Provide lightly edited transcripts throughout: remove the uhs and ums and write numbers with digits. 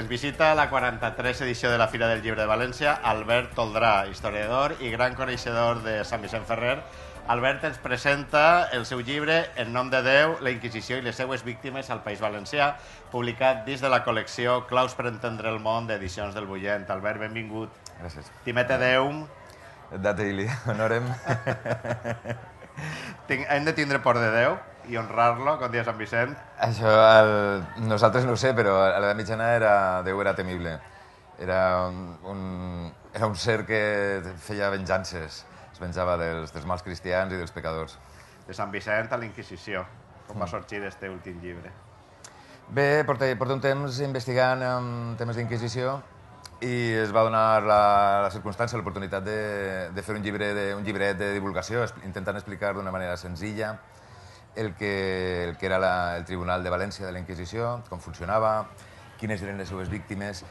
visita la 43 edició de la Fira del Llibre de València Albert Toldrà, historiador i gran coneixedor de Sant Vicent Ferrer. Albert ens presenta el seu llibre En nom de Déu, la Inquisició i les seues víctimes al País Valencià, publicat dins de la col·lecció Claus per entendre el món d'Edicions del Bullent. Albert, benvingut. Gràcies. Timete Deum. Date ili honorem. Hem de tindre por de Déu i honrar-lo, com dia Sant Vicent. Això, nosaltres no ho sé, però a l'edat mitjana Déu era temible. Era un ser que feia venjances. Es venjava dels mals cristians i dels pecadors. De Sant Vicent a la Inquisició. Com va sorgir este últim llibre? Bé, porta un temps investigant temes d'Inquisició i es va donar la circumstància, l'oportunitat de fer un llibret de divulgació, intentant explicar d'una manera senzilla el que era el Tribunal de València de la Inquisició, com funcionava, quines eren les seues víctimes.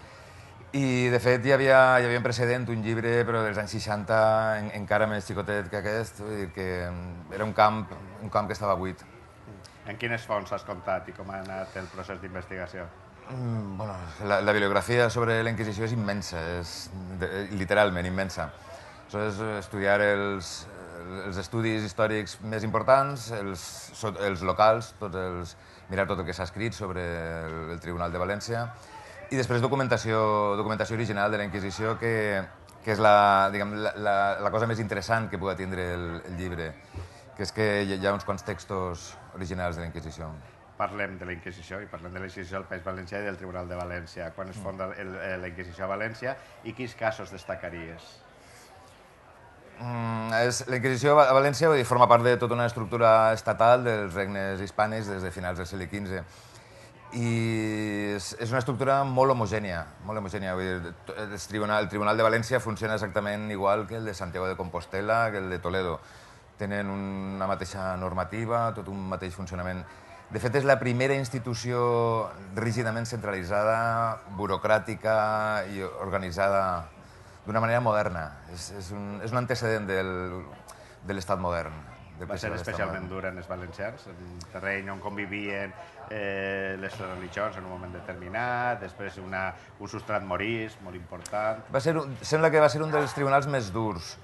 I, de fet, hi havia un precedent, un llibre, però dels anys 60, encara més xicotet que aquest, vull dir que era un camp que estava buit. En quines fonts has comptat i com ha anat el procés d'investigació? Bueno, la bibliografia sobre la Inquisició és immensa, és literalment immensa. És estudiar els estudis històrics més importants, els locals, mirar tot el que s'ha escrit sobre el Tribunal de València, i després documentació original de la Inquisició, que és la cosa més interessant que pugui tindre el llibre, que és que hi ha uns quants textos originals de la Inquisició. Parlem de la Inquisició i parlem de la Inquisició al País Valencià i del Tribunal de València. Quan es fonda la Inquisició a València i quins casos destacaries? La Inquisició a València forma part de tota una estructura estatal dels regnes hispànics des de finals del segle XV. I és una estructura molt homogènia. El Tribunal de València funciona exactament igual que el de Santiago de Compostela, que el de Toledo. Tenen una mateixa normativa, tot un mateix funcionament. De fet, és la primera institució rígidament centralitzada, burocràtica i organitzada d'una manera moderna. És un antecedent de l'estat modern. Va ser especialment dura en els valencians, en un terreny on convivien les religions en un moment determinat, després un substrat morís, molt important. Sembla que va ser un dels tribunals més durs,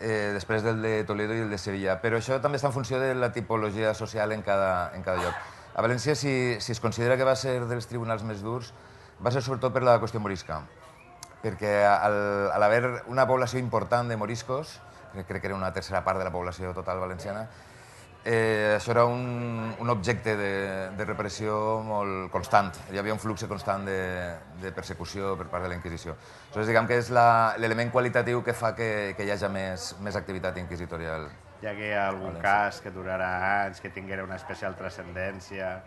després del de Toledo i el de Sevilla, però això també està en funció de la tipologia social en cada lloc. A València, si es considera que va ser dels tribunals més durs, va ser sobretot per la qüestió morisca, perquè a l'haver una població important de moriscos, crec que era una tercera part de la població total valenciana, això era un objecte de repressió molt constant. Hi havia un flux constant de persecució per part de la Inquisició. Aleshores, diguem que és l'element qualitatiu que fa que hi hagi més activitat inquisitorial. Hi hagué algun cas que durarà anys, que tinguera una especial transcendència?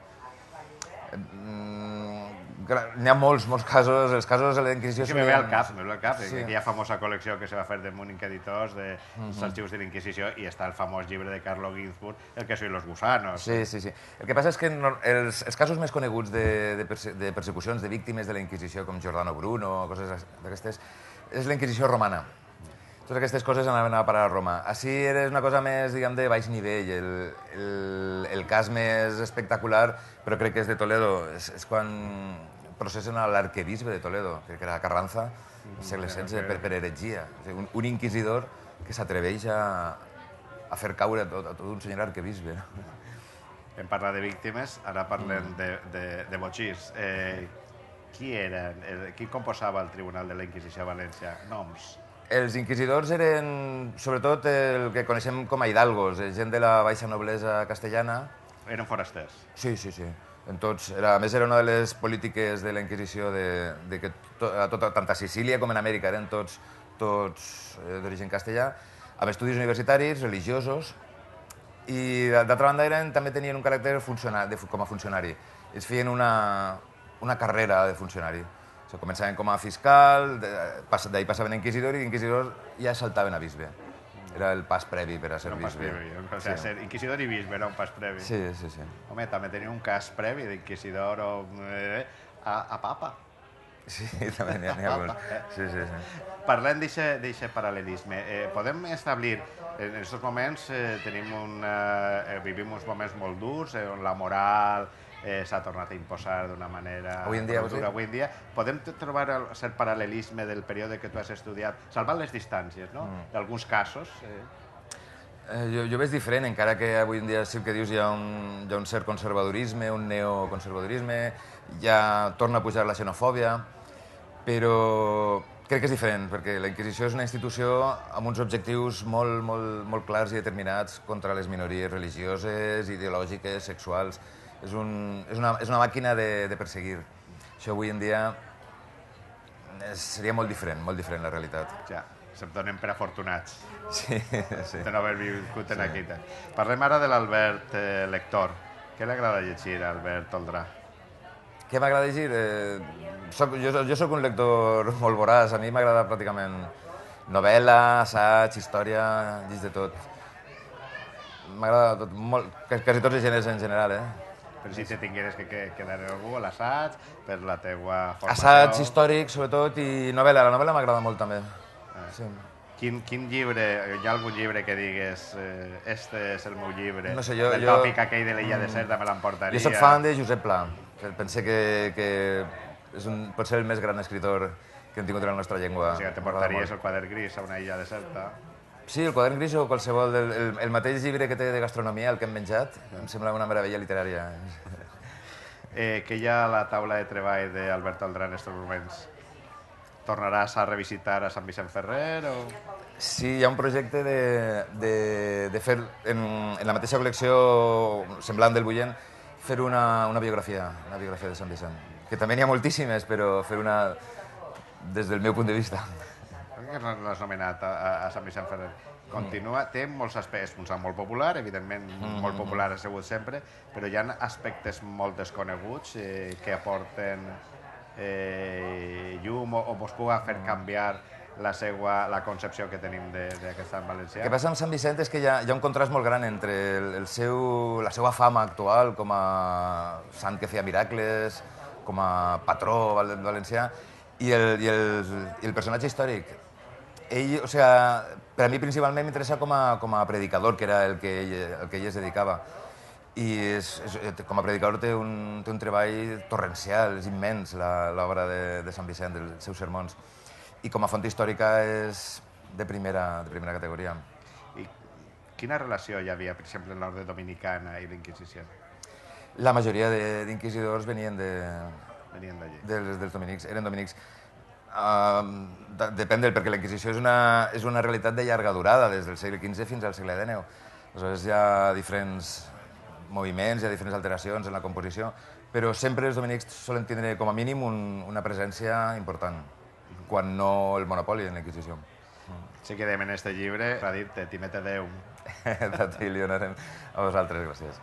N'hi ha molts casos, els casos de la Inquisició... Sí, me ve al cap, aquella famosa col·lecció que se va fer de Múnich Editors, dels arxius de la Inquisició, i està el famós llibre de Carlo Ginzburg, El que soy los gusanos. Sí. El que passa és que els casos més coneguts de persecucions de víctimes de la Inquisició, com Giordano Bruno, coses d'aquestes, és la Inquisició romana. Totes aquestes coses anaven a parar a Roma. Així era una cosa més, diguem, de baix nivell. El cas més espectacular, però crec que és de Toledo, és quan processen a l'arquebisbe de Toledo, crec que era Carranza, al segle XVI, per heretgia. Un inquisidor que s'atreveix a fer caure tot un senyor arquebisbe. Hem parlat de víctimes, ara parlem de botxís. Qui composava el Tribunal de la Inquisició a València? Noms? Els inquisidors eren, sobretot, el que coneixem com a hidalgos, gent de la baixa noblesa castellana. Eren forasters? Sí. A més, era una de les polítiques de la Inquisició de que tant a Sicília com en Amèrica eren tots d'origen castellà, amb estudis universitaris, religiosos, i d'altra banda també tenien un caràcter com a funcionari. Ells feien una carrera de funcionari. Començaven com a fiscal, d'ahir passaven a inquisidor i d'inquisidor ja saltaven a bisbe. Era el pas previ per a ser bisbe. O sigui, ser inquisidor i bisbe era un pas previ. Sí. Home, també tenia un cas previ d'inquisidor a papa. Sí, també n'hi ha alguns. Sí. Parlem d'aquest paral·lelisme. Podem establir, en aquests moments vivim uns moments molt durs, on la moral s'ha tornat a imposar d'una manera Avui en dia, prou dura. sí. Avui en dia podem trobar el cert paral·lelisme del període que tu has estudiat, salvant les distàncies, no? D'alguns casos. Jo veig diferent, encara que avui en dia sí que dius hi ha un cert conservadorisme, un neoconservadorisme, ja torna a pujar la xenofòbia, però crec que és diferent, perquè la Inquisició és una institució amb uns objectius molt clars i determinats contra les minories religioses, ideològiques, sexuals. És una màquina de perseguir. Això avui en dia seria molt diferent la realitat. Ja, se'm donen per afortunats Sí, sí. de no haver viscut en aquí. Parlem ara de l'Albert lector. Què li agrada llegir a Albert Toldrà? Què m'agrada llegir? Jo soc un lector molt voraç. A mi m'agrada pràcticament novel·la, assaig, història, llegir de tot. M'agrada tot, quasi tots els gèneres en general, Però si te tingueres que quedar en algú, l'assaig, per la teua formació... Assaig històric, sobretot, i novel·la. La novel·la m'agrada molt, també. Sí. Quin llibre, hi ha algun llibre que digues este és el meu llibre, No sé, el tòpic aquell de l'illa deserta me l'emportaria... Jo soc fan de Josep Pla. Penso que pot ser el més gran escritor que hem tingut en la nostra llengua. O sigui, te portaries el quadern gris a una illa deserta. Sí, el quadern gris o qualsevol... El mateix llibre que té de gastronomia, el que hem menjat, em sembla una meravella literària. Què hi ha a la taula de treball d'Albert Toldrà en aquests moments? Tornaràs a revisitar a Sant Vicent Ferrer o...? Sí, hi ha un projecte de fer en la mateixa col·lecció semblant del Bullent, fer una biografia de Sant Vicent. Que també n'hi ha moltíssimes, però fer una des del meu punt de vista. Per què no l'has nomenat a Sant Vicent Ferrer? Continua, té molts aspectes, és un sant molt popular, evidentment molt popular ha sigut sempre, però hi ha aspectes molt desconeguts que aporten llum o mos puga fer canviar la concepció que tenim d'aquest sant valencià. El que passa amb Sant Vicent és que hi ha un contrast molt gran entre la seva fama actual com a sant que feia miracles, com a patró valencià, i el personatge històric. Ell, o sigui, per a mi principalment m'interessa com a predicador, que era el que ell es dedicava. I com a predicador té un treball torrencial, és immens l'obra de Sant Vicent, dels seus sermons. I com a font històrica és de primera categoria. I quina relació hi havia, per exemple, en l'ordre dominicana i l'Inquisició? La majoria d'inquisidors venien Venien d'allí. dels dominics, eren dominics. Depèn perquè la Inquisició és una realitat de llarga durada, des del segle XV fins al segle XIX. Aleshores hi ha diferents moviments, hi ha diferents alteracions en la composició, però sempre els dominics solen tindre com a mínim una presència important, quan no el monopoli en la Inquisició. Sí que dèiem en este llibre, a dir-te, Timete Déu. A ti, Leonor, a vosaltres, gràcies.